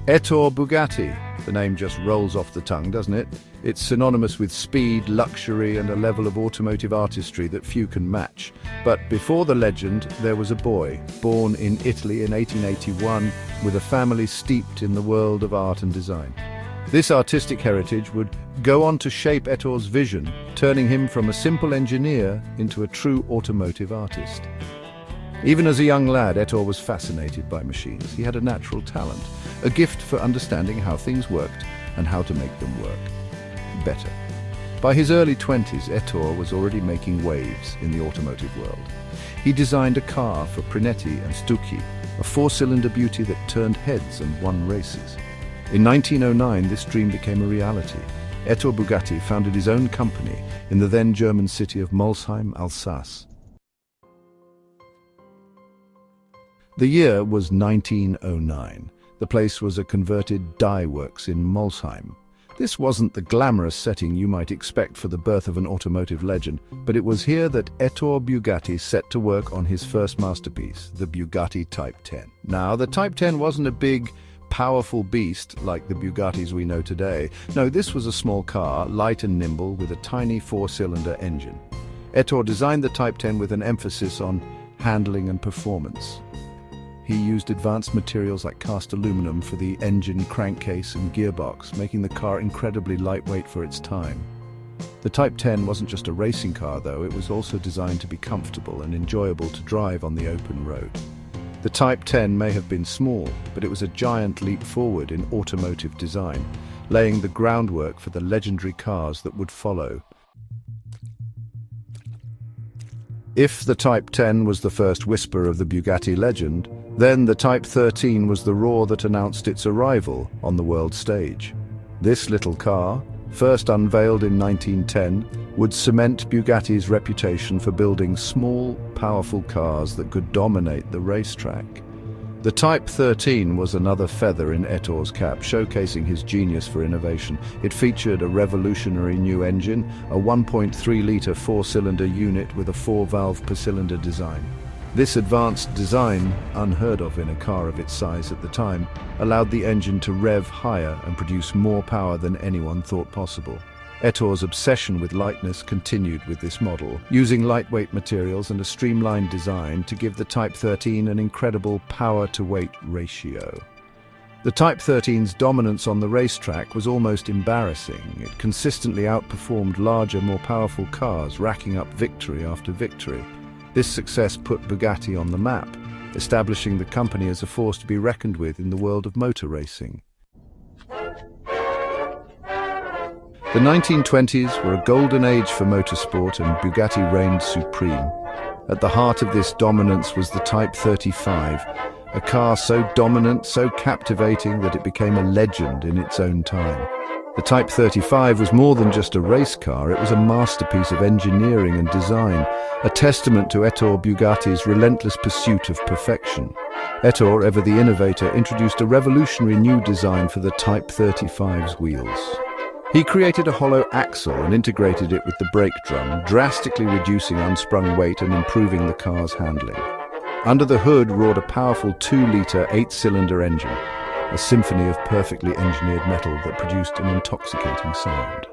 Ettore Bugatti. The name just rolls off the tongue, doesn't it? It's synonymous with speed, luxury, and a level of automotive artistry that few can match. But before the legend, there was a boy, born in Italy in 1881, with a family steeped in the world of art and design. This artistic heritage would go on to shape Ettore's vision, turning him from a simple engineer into a true automotive artist. Even as a young lad, Ettore was fascinated by machines. He had a natural talent, a gift for understanding how things worked and how to make them work better. By his early 20s, Ettore was already making waves in the automotive world. He designed a car for Prinetti and Stucchi, a four-cylinder beauty that turned heads and won races. In 1909, this dream became a reality. Ettore Bugatti founded his own company in the then German city of Molsheim, Alsace. The year was 1909. The place was a converted dye works in Molsheim. This wasn't the glamorous setting you might expect for the birth of an automotive legend, but it was here that Ettore Bugatti set to work on his first masterpiece, the Bugatti Type 10. Now, the Type 10 wasn't a big, powerful beast like the Bugattis we know today. No, this was a small car, light and nimble, with a tiny four-cylinder engine. Ettore designed the Type 10 with an emphasis on handling and performance. He used advanced materials like cast aluminum for the engine, crankcase, and gearbox, making the car incredibly lightweight for its time. The Type 10 wasn't just a racing car, though. It was also designed to be comfortable and enjoyable to drive on the open road. The Type 10 may have been small, but it was a giant leap forward in automotive design, laying the groundwork for the legendary cars that would follow. If the Type 10 was the first whisper of the Bugatti legend, then the Type 13 was the roar that announced its arrival on the world stage. This little car, first unveiled in 1910, would cement Bugatti's reputation for building small, powerful cars that could dominate the racetrack. The Type 13 was another feather in Ettore's cap, showcasing his genius for innovation. It featured a revolutionary new engine, a 1.3-litre four-cylinder unit with a four-valve per cylinder design. This advanced design, unheard of in a car of its size at the time, allowed the engine to rev higher and produce more power than anyone thought possible. Ettore's obsession with lightness continued with this model, using lightweight materials and a streamlined design to give the Type 13 an incredible power-to-weight ratio. The Type 13's dominance on the racetrack was almost embarrassing. It consistently outperformed larger, more powerful cars, racking up victory after victory. This success put Bugatti on the map, establishing the company as a force to be reckoned with in the world of motor racing. The 1920s were a golden age for motorsport, and Bugatti reigned supreme. At the heart of this dominance was the Type 35, a car so dominant, so captivating that it became a legend in its own time. The Type 35 was more than just a race car, it was a masterpiece of engineering and design, a testament to Ettore Bugatti's relentless pursuit of perfection. Ettore, ever the innovator, introduced a revolutionary new design for the Type 35's wheels. He created a hollow axle and integrated it with the brake drum, drastically reducing unsprung weight and improving the car's handling. Under the hood roared a powerful 2-litre 8-cylinder engine, a symphony of perfectly engineered metal that produced an intoxicating sound.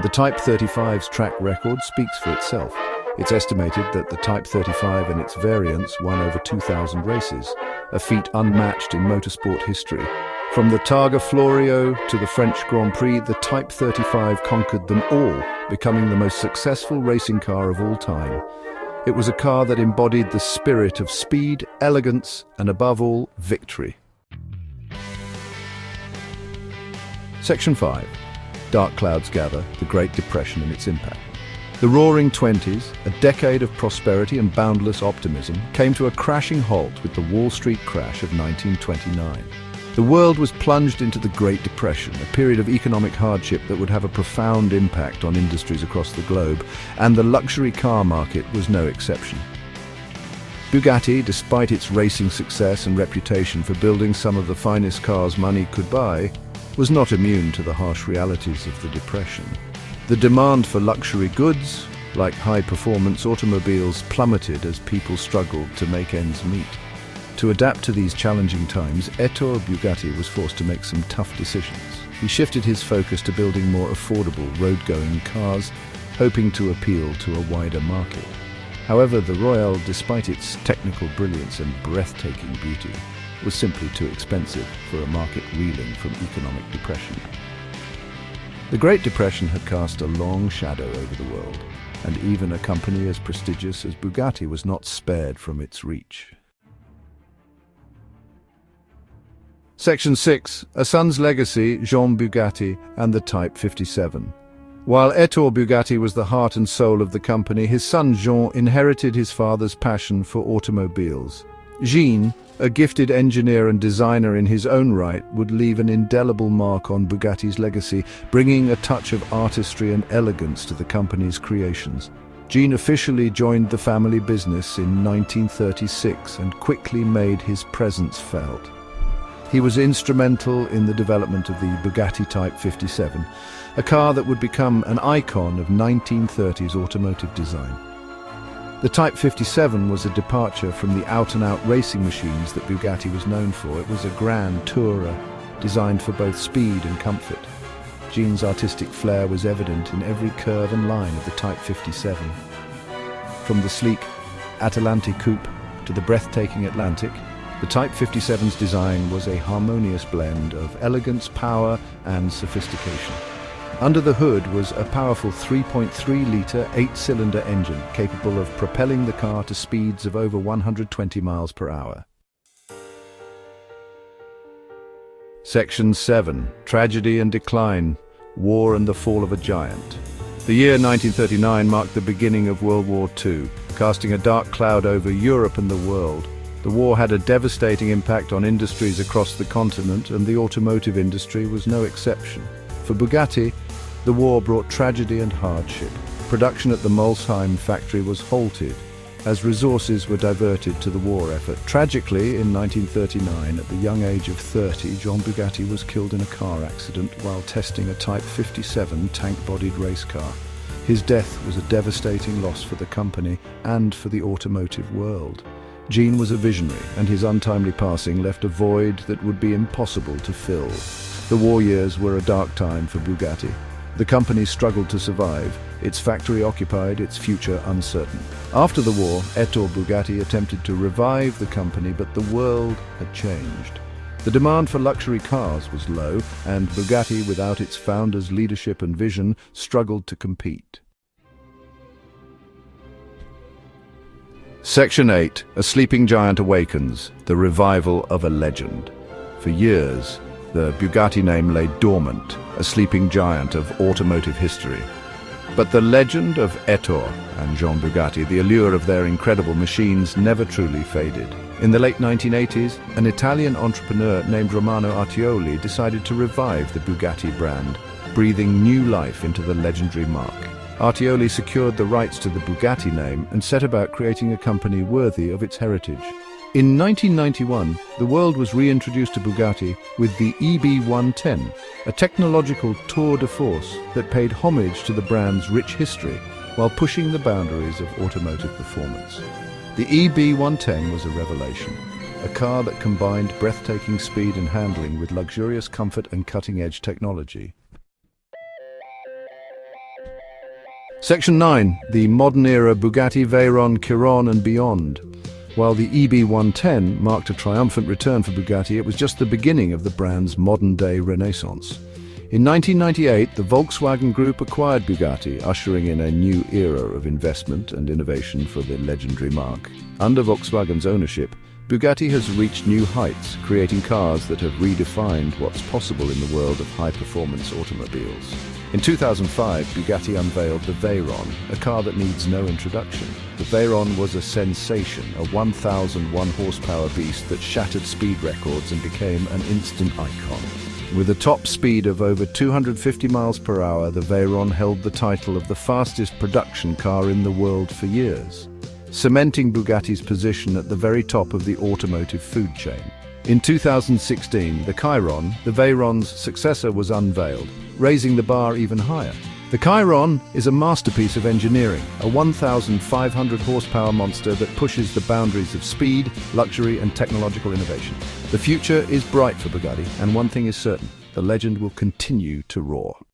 The Type 35's track record speaks for itself. It's estimated that the Type 35 and its variants won over 2,000 races, a feat unmatched in motorsport history. From the Targa Florio to the French Grand Prix, the Type 35 conquered them all, becoming the most successful racing car of all time. It was a car that embodied the spirit of speed, elegance, and above all, victory. Section 5. Dark clouds gather, the Great Depression and its impact. The Roaring Twenties, a decade of prosperity and boundless optimism, came to a crashing halt with the Wall Street crash of 1929. The world was plunged into the Great Depression, a period of economic hardship that would have a profound impact on industries across the globe, and the luxury car market was no exception. Bugatti, despite its racing success and reputation for building some of the finest cars money could buy, was not immune to the harsh realities of the Depression. The demand for luxury goods, like high-performance automobiles, plummeted as people struggled to make ends meet. To adapt to these challenging times, Ettore Bugatti was forced to make some tough decisions. He shifted his focus to building more affordable, road-going cars, hoping to appeal to a wider market. However, the Royale, despite its technical brilliance and breathtaking beauty, was simply too expensive for a market reeling from economic depression. The Great Depression had cast a long shadow over the world, and even a company as prestigious as Bugatti was not spared from its reach. Section 6. A son's legacy, Jean Bugatti and the Type 57. While Ettore Bugatti was the heart and soul of the company, his son Jean inherited his father's passion for automobiles. Jean, a gifted engineer and designer in his own right, would leave an indelible mark on Bugatti's legacy, bringing a touch of artistry and elegance to the company's creations. Jean officially joined the family business in 1936 and quickly made his presence felt. He was instrumental in the development of the Bugatti Type 57, a car that would become an icon of 1930s automotive design. The Type 57 was a departure from the out-and-out racing machines that Bugatti was known for. It was a grand tourer, designed for both speed and comfort. Jean's artistic flair was evident in every curve and line of the Type 57. From the sleek Atalante coupe to the breathtaking Atlantic, the Type 57's design was a harmonious blend of elegance, power, and sophistication. Under the hood was a powerful 3.3-litre, 8-cylinder engine capable of propelling the car to speeds of over 120 miles per hour. Section 7. Tragedy and Decline, War and the Fall of a Giant. The year 1939 marked the beginning of World War II, casting a dark cloud over Europe and the world. The war had a devastating impact on industries across the continent, and the automotive industry was no exception. For Bugatti, the war brought tragedy and hardship. Production at the Molsheim factory was halted as resources were diverted to the war effort. Tragically, in 1939, at the young age of 30, Jean Bugatti was killed in a car accident while testing a Type 57 tank-bodied race car. His death was a devastating loss for the company and for the automotive world. Jean was a visionary, and his untimely passing left a void that would be impossible to fill. The war years were a dark time for Bugatti. The company struggled to survive, its factory occupied, its future uncertain. After the war, Ettore Bugatti attempted to revive the company, but the world had changed. The demand for luxury cars was low, and Bugatti, without its founder's leadership and vision, struggled to compete. Section 8. A Sleeping Giant Awakens, the Revival of a Legend. For years, the Bugatti name lay dormant, a sleeping giant of automotive history. But the legend of Ettore and Jean Bugatti, the allure of their incredible machines, never truly faded. In the late 1980s, an Italian entrepreneur named Romano Artioli decided to revive the Bugatti brand, breathing new life into the legendary mark. Artioli secured the rights to the Bugatti name and set about creating a company worthy of its heritage. In 1991, the world was reintroduced to Bugatti with the EB110, a technological tour de force that paid homage to the brand's rich history while pushing the boundaries of automotive performance. The EB110 was a revelation, a car that combined breathtaking speed and handling with luxurious comfort and cutting-edge technology. Section 9. The modern-era Bugatti Veyron, Chiron and beyond. While the EB110 marked a triumphant return for Bugatti, it was just the beginning of the brand's modern-day renaissance. In 1998, the Volkswagen Group acquired Bugatti, ushering in a new era of investment and innovation for the legendary marque. Under Volkswagen's ownership, Bugatti has reached new heights, creating cars that have redefined what's possible in the world of high-performance automobiles. In 2005, Bugatti unveiled the Veyron, a car that needs no introduction. The Veyron was a sensation, a 1,001 horsepower beast that shattered speed records and became an instant icon. With a top speed of over 250 miles per hour, the Veyron held the title of the fastest production car in the world for years, cementing Bugatti's position at the very top of the automotive food chain. In 2016, the Chiron, the Veyron's successor, was unveiled, raising the bar even higher. The Chiron is a masterpiece of engineering, a 1,500 horsepower monster that pushes the boundaries of speed, luxury and technological innovation. The future is bright for Bugatti, and one thing is certain, the legend will continue to roar.